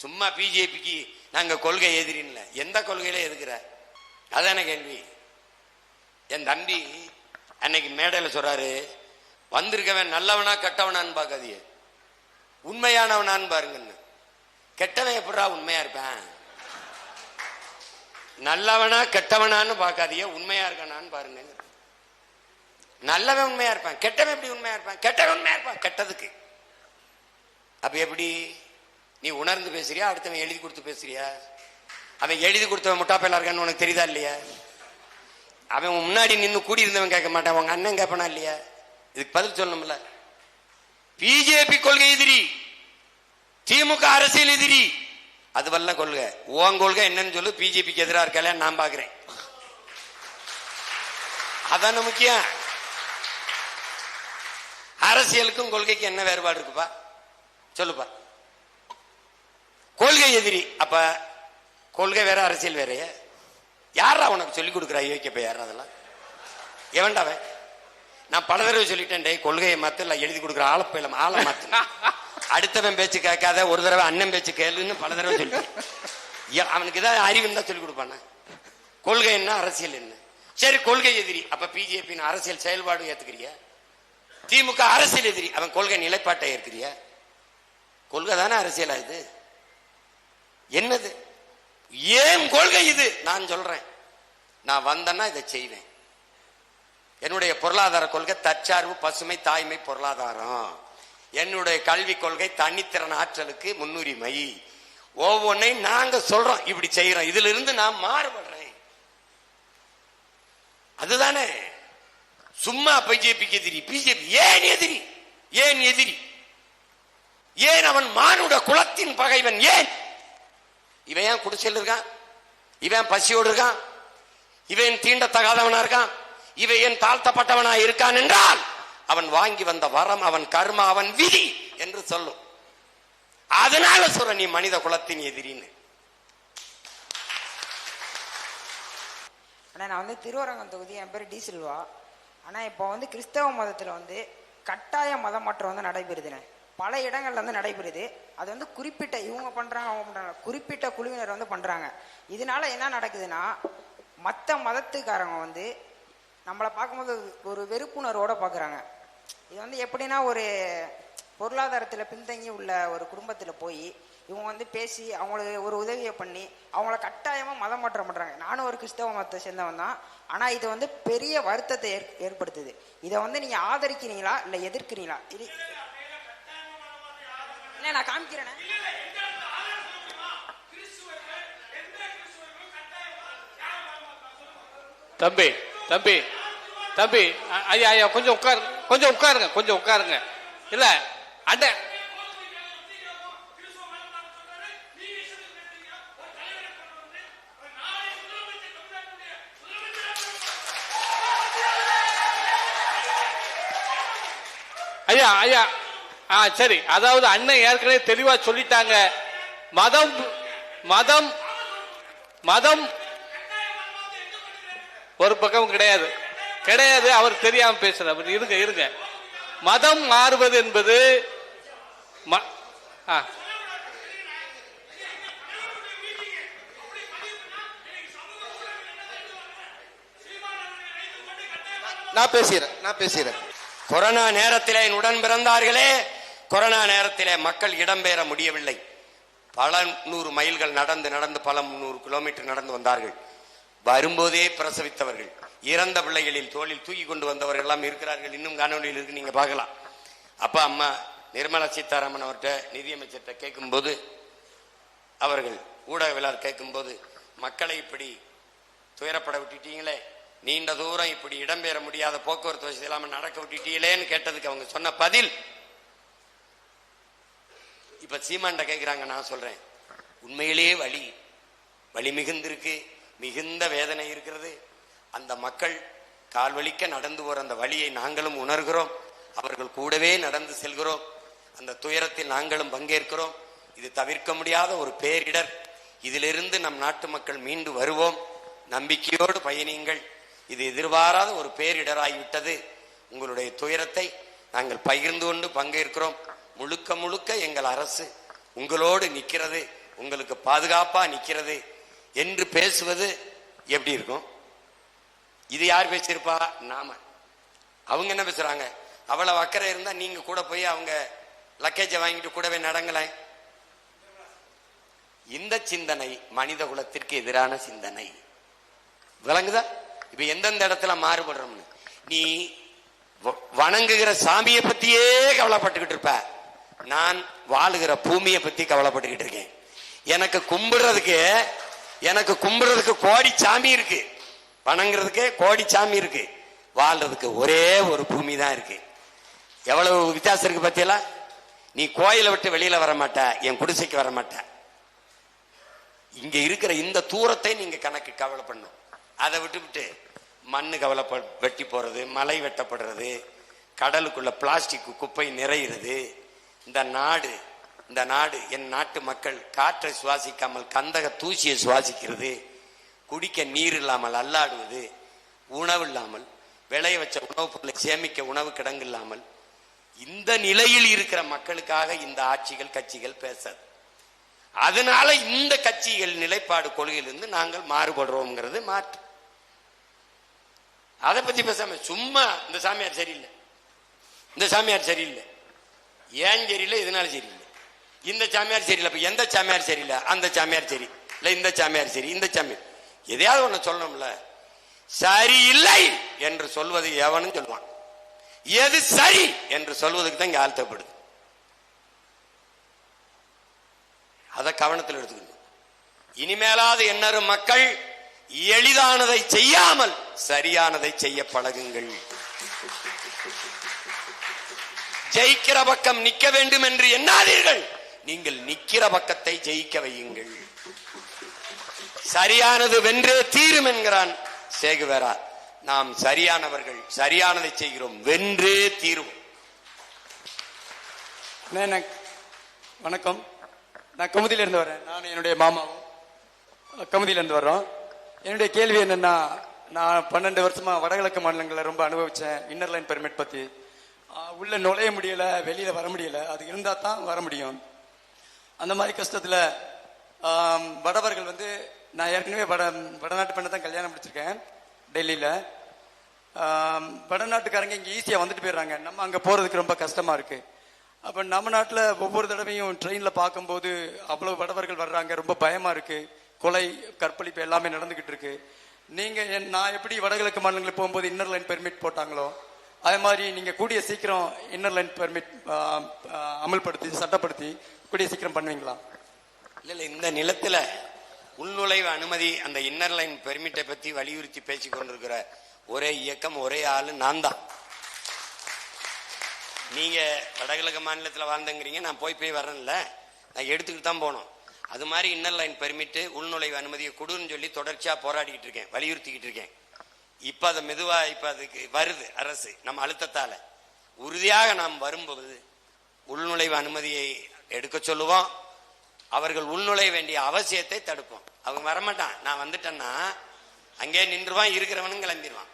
சும்மா பிஜேபிக்கு நாங்க கொள்கை எதிரின்ல, எந்த கொள்கையில எதுக்குற? அதான கேள்வி. என் தம்பி அன்னைக்கு மேடையில சொல்றாரு, வந்திருக்கவன் நல்லவனா கெட்டவனான்னு பார்க்காதீங்க, உண்மையானவனான்னு பாருங்கன்னு. கெட்டவன் எப்படா உண்மையா இருப்பேன்? நல்லவனா கெட்டவனான்னு பார்க்காதீங்க, உண்மையா இருக்கானான்னு பாருங்க. நல்லவன் உண்மையா இருப்பான், கெட்டவன் எப்படி உண்மையா இருப்பான்? கெட்டவன் உண்மையா இருப்பான் கெட்டதுக்கு. அப்ப எப்படி நீ உணர்ந்து பேசுறியா, அடுத்தவன் எழுதி கொடுத்து பேசுறியா? அவன் எழுதி கொடுத்தவன் முட்டாப்பையில இருக்கான்னு உனக்கு தெரியுதா இல்லையா? அவன் முன்னாடி நின்று கூடி இருந்தவன் கேட்க மாட்டான், உங்க அண்ணன் கேட்பானா இல்லையா? இதுக்கு பதில் சொல்லணும்ல. பிஜேபி கொள்கை எதிரி, திமுக அரசியல் எதிரி, அதுவல்ல கொள்கை. உன் கொள்கை என்னன்னு சொல்லு. பிஜேபிக்கு எதிராக இருக்கல நான் பாக்குறேன், அதான முக்கியம். அரசியலுக்கும் கொள்கைக்கு என்ன வேறுபாடு இருக்குப்பா சொல்லுப்பா. கொள்கை எதிரி, அப்ப கொள்கை வேற அரசியல் வேறைய? யாரா உனக்கு சொல்லிக் கொடுக்குறா? யோக்கியப்ப யாரா அதெல்லாம்? எவன்டாவே? நான் பல தடவை சொல்லிட்டேன், கொள்கையை மாத்த எழுதி கொடுக்குற ஆளப்பையில ஆளை மாத்து. அடுத்தவன் பேச்சு கேட்காத, ஒரு தடவை அண்ணன் பேச்சு கேளுன்னு பல தடவை சொல்லிட்டேன். அவனுக்கு ஏதாவது அறிவு தான் சொல்லிக் கொடுப்பான. கொள்கை என்ன, அரசியல் என்ன? சரி, கொள்கை எதிரி, அப்ப பிஜேபி அரசியல் செயல்பாடு ஏத்துக்கிறிய? திமுக அரசியல் எதிரி, அவன் கொள்கை நிலைப்பாட்டை ஏற்கிறிய? கொள்கை தானே அரசியலா இது? என்னது ஏன் கொள்கை இது? நான் சொல்றேன், நான் வந்தேன்னா இதை செய்வேன். என்னுடைய பொருளாதார கொள்கை தற்சார்பு, பசுமை, தாய்மை, பொருளாதாரம். என்னுடைய கல்வி கொள்கை தனித்திறன் ஆற்றலுக்கு முன்னுரிமை. ஒவ்வொன்றையும் நாங்க சொல்றோம், இப்படி செய்யறோம். இதுல இருந்து நான் மாறுபடுறேன். அதுதானே. சும்மா பிஜேபிக்கு எதிரி, பிஜேபி ஏன் எதிரி? ஏன் எதிரி? ஏன் அவன் மானுட குலத்தின் பகைவன்? ஏன் இவன் ஏன் குடிசையில் இருக்கான்? இவன் பசியோடு இருக்கான்? இவன் தீண்டத்தகாதவனா இருக்கான்? இவன் ஏன் தாழ்த்தப்பட்டவனா இருக்கான் என்றால் அவன் வாங்கி வந்த வரம், அவன் கர்மா, அவன் விதி என்று சொல்லும். அதனால சொல்ற நீ மனித குலத்தின் எதிரின்னு. ஆனா நான் திருவரங்கம் தொகுதி, என் பேர் டி சில்வா. ஆனா இப்போ கிறிஸ்தவ மதத்துல கட்டாய மத மாற்றம் நடைபெறுதுன்னு பல இடங்கள்ல நடைபெறுது. அது குறிப்பிட்ட இவங்க பண்றாங்க, அவங்க பண்றாங்க, குறிப்பிட்ட குழுவினர் பண்றாங்க. இதனால என்ன நடக்குதுன்னா, மற்ற மதத்துக்காரங்க நம்மளை பார்க்கும்போது ஒரு வெறுப்புணர்வோட பார்க்குறாங்க. இது எப்படின்னா, ஒரு பொருளாதாரத்தில் பின்தங்கி உள்ள ஒரு குடும்பத்தில் போய் இவங்க பேசி அவங்களுக்கு ஒரு உதவியை பண்ணி அவங்கள கட்டாயமாக மதம் மாற்றம் பண்ணுறாங்க. நானும் ஒரு கிறிஸ்தவ மதத்தை சேர்ந்தவன் தான். ஆனால் இது பெரிய வருத்தத்தை ஏற்படுத்துது. இதை நீங்கள் ஆதரிக்கிறீங்களா இல்லை எதிர்க்கிறீங்களா? இது இல்லை, நான் காமிக்கிறேன். தம்பி தம்பி தம்பி ஐயா ஐயா கொஞ்சம் உட்காருங்க. இல்ல அண்ணே, ஐயா ஐயா சரி. அதாவது அண்ணன் ஏற்கனவே தெளிவா சொல்லிட்டாங்க. மதம் மதம் மதம் ஒரு பக்கம் கிடையாது. அவர் தெரியாம பேசுற. இருங்க. மதம் மாறுவது என்பது நான் பேசுகிறேன். கொரோனா நேரத்திலே என் உடன் பிறந்தார்களே, கொரோனா நேரத்திலே மக்கள் இடம்பெற முடியவில்லை. பல 100 மைல்கள் நடந்து பல 300 கிலோமீட்டர் நடந்து வந்தார்கள். வரும்போதே பிரசவித்தவர்கள், இறந்த பிள்ளைகளில் தோளில் தூக்கி கொண்டு வந்தவர்கள் எல்லாம் இருக்கிறார்கள். இன்னும் காணொலியில் இருக்கு, நீங்க பார்க்கலாம். அப்பா அம்மா நிர்மலா சீதாராமன் அவர்கிட்ட, நிதியமைச்சர்கிட்ட கேட்கும்போது, அவர்கள் ஊடகவியலாளர் கேட்கும்போது, மக்களை இப்படி துயரப்பட விட்டுட்டீங்களே, நீண்ட தூரம் இப்படி இடம்பெற முடியாத போக்குவரத்து வசதி இல்லாம நடக்க விட்டுட்டீங்களேன்னு கேட்டதுக்கு அவங்க சொன்ன பதில், இப்ப சீமான்ட்ட கேட்கிறாங்க. நான் சொல்றேன், உண்மையிலேயே வலி மிகுந்திருக்கு, மிகுந்த வேதனை இருக்கிறது. அந்த மக்கள் கால்வலிக்க நடந்து போற அந்த வழியை நாங்களும் உணர்கிறோம். அவர்கள் கூடவே நடந்து செல்கிறோம். அந்த துயரத்தில் நாங்களும் பங்கேற்கிறோம். இது தவிர்க்க முடியாத ஒரு பேரிடர். இதிலிருந்து நம் நாட்டு மக்கள் மீண்டு வருவோம். நம்பிக்கையோடு பயணியுங்கள். இது எதிர்பாராத ஒரு பேரிடராகிவிட்டது. உங்களுடைய துயரத்தை நாங்கள் பகிர்ந்து கொண்டு பங்கேற்கிறோம். முழுக்க எங்கள் அரசு உங்களோடு நிற்கிறது. உங்களுக்கு பாதுகாப்பா நிக்கிறது என்று பேசுவது எப்படி இருக்கும்? இது யார் பேசியிருப்பா? நாம. அவங்க என்ன பேசுறாங்க? அவ்வளவு அக்கறை இருந்தா நீங்க கூட போய் அவங்க லக்கேஜை வாங்கிட்டு கூடவே நடங்களேன். இந்த சிந்தனை மனித குலத்திற்கு எதிரான சிந்தனை. விளங்குதா? இப்ப எந்தெந்த இடத்துல மாறுபடுறோம்னு. நீ வணங்குகிற சாமியை பத்தியே கவலைப்பட்டுக்கிட்டு இருப்ப. நான் வாழுகிற பூமியை பத்தி கவலைப்பட்டுக்கிட்டு இருக்கேன். எனக்கு கும்பிடுறதுக்கு கோடி சாமி இருக்கு, வணங்குறதுக்கு கோடி சாமி இருக்கு, வாழ்றதுக்கு ஒரே ஒரு பூமி தான் இருக்கு. எவ்வளவு வித்தியாசம் இருக்கு பத்தியல. நீ கோயிலை விட்டு வெளியில வர மாட்ட, என் குடிசைக்கு வர மாட்ட. இங்க இருக்கிற இந்த தூரத்தை நீங்க கவலை பண்ணும். அதை விட்டு மண்ணு வெட்டி போறது, மலை வெட்டப்படுறது, கடலுக்குள்ள பிளாஸ்டிக் குப்பை நிறையிறது. இந்த நாடு என் நாட்டு மக்கள் காற்றை சுவாசிக்காமல் கந்தக தூசியை சுவாசிக்கிறது, குடிக்க நீர் இல்லாமல் அல்லாடுவது, உணவு இல்லாமல் விளைய வச்ச உணவுப் பொருளை சேமிக்க உணவு கிடங்கு இல்லாமல் இந்த நிலையில் இருக்கிற மக்களுக்காக இந்த ஆட்சிகள் கட்சிகள் பேசாது. அதனால இந்த கட்சிகள் நிலைப்பாடு கொள்கையிலிருந்து நாங்கள் மாறுபடுறோம்ங்கிறது மாற்று. அதை பத்தி பேசாம சும்மா இந்த சாமியார் சரியில்லை, இந்த சாமியார் சரியில்லை, ஏன் சரியில்லை, இதனால சரியில்லை, இந்த சாமியார் சரியில்லை. அப்ப எந்த சாமியார் சரியில்லை? அந்த சாமியார் சரி இல்ல, இந்த சாமியார் சரி, இந்த சாமியார் எதையாவது ஒண்ணு சொல்லணும்ல. சரியில்லை என்று சொல்வது எவனும் சொல்லுவான். எது சரி என்று சொல்வதற்கு தான் இங்க ஆழ்த்தப்படுது. அதை கவனத்தில் எடுத்துக்கணும். இனிமேலாவது எண்ணறு மக்கள் எளிதானதை செய்யாமல் சரியானதை செய்ய பழகுங்கள். ஜெயிக்கிற பக்கம் நிக்க வேண்டும் என்று எண்ணாதீர்கள், நீங்கள் நிக்கிற பக்கத்தை ஜெயிக்க வையுங்கள். சரியானது வென்றே தீரும் என்கிறான் சேகுவேரா. நாம் சரியானவர்கள், சரியானதை செய்கிறோம், வென்றே தீரும். வணக்கம், நான் கமுதியில இருந்து வரேன். நான் என்னுடைய மாமாவும் கமுதியில இருந்து வர்றோம். என்னுடைய கேள்வி என்னன்னா, நான் 12 வருஷமா வடகிழக்கு மாநிலங்களில் ரொம்ப அனுபவிச்சேன். இன்னர் லைன் பெர்மிட் பத்தி உள்ள நுழைய முடியல, வெளியில வர முடியல. அது இருந்தா தான் வர முடியும். அந்த மாதிரி கஷ்டத்துல வடவர்கள் நான் ஏற்கனவே வடநாட்டு பெண்ணை தான் கல்யாணம் முடிச்சிருக்கேன் டெல்லியில. வடநாட்டுக்காரங்க இங்க ஈஸியா வந்துட்டு போயிடுறாங்க, நம்ம அங்க போறதுக்கு ரொம்ப கஷ்டமா இருக்கு. அப்ப நம்ம நாட்டுல ஒவ்வொரு தடவையும் ட்ரெயின்ல பார்க்கும்போது அவ்வளவு வடவர்கள் வர்றாங்க, ரொம்ப பயமா இருக்கு. கொலை, கற்பழிப்பு எல்லாமே நடந்துகிட்டு இருக்கு. நான் எப்படி வடகிழக்கு மாநிலங்களுக்கு போகும்போது இன்னர் லைன் பெர்மிட் போட்டாங்களோ அதே மாதிரி நீங்க கூடிய சீக்கிரம் இன்னர் லைன் பெர்மிட் அமல்படுத்தி சட்டப்படுத்தி கூடிய சீக்கிரம் பண்ணுவீங்களா? இல்ல, இந்த நிலத்துல உள்நுழைவு அனுமதி, அந்த இன்னர் லைன் பெர்மிட்டை பத்தி வலியுறுத்தி பேசிக் கொண்டிருக்கிற ஒரே இயக்கம், ஒரே ஆளு நான் தான். நீங்க வடகிழக்கு மாநிலத்தில் வாழ்ந்துங்கிறீங்க, நான் போய் வரேன்ல, நான் எடுத்துக்கிட்டு தான் போனோம். அது மாதிரி இன்னர் லைன் பெர்மிட்டு, உள்நுழைவு அனுமதியை கொடுன்னு சொல்லி தொடர்ச்சியா போராடிக்கிட்டு இருக்கேன், வலியுறுத்திக்கிட்டு இருக்கேன். இப்ப அதை மெதுவா இப்ப அதுக்கு வருது அரசு நம்ம அழுத்தத்தால. உறுதியாக நாம் வரும்போது உள்நுழைவு அனுமதியை எடுக்க சொல்லுவோம். அவர்கள் உள்நுழைய வேண்டிய அவசியத்தை தடுப்போம். அவங்க வரமாட்டான், நான் வந்துட்டேன்னா அங்கே நின்றுவான், இருக்கிறவனும் கிளம்பிடுவான்.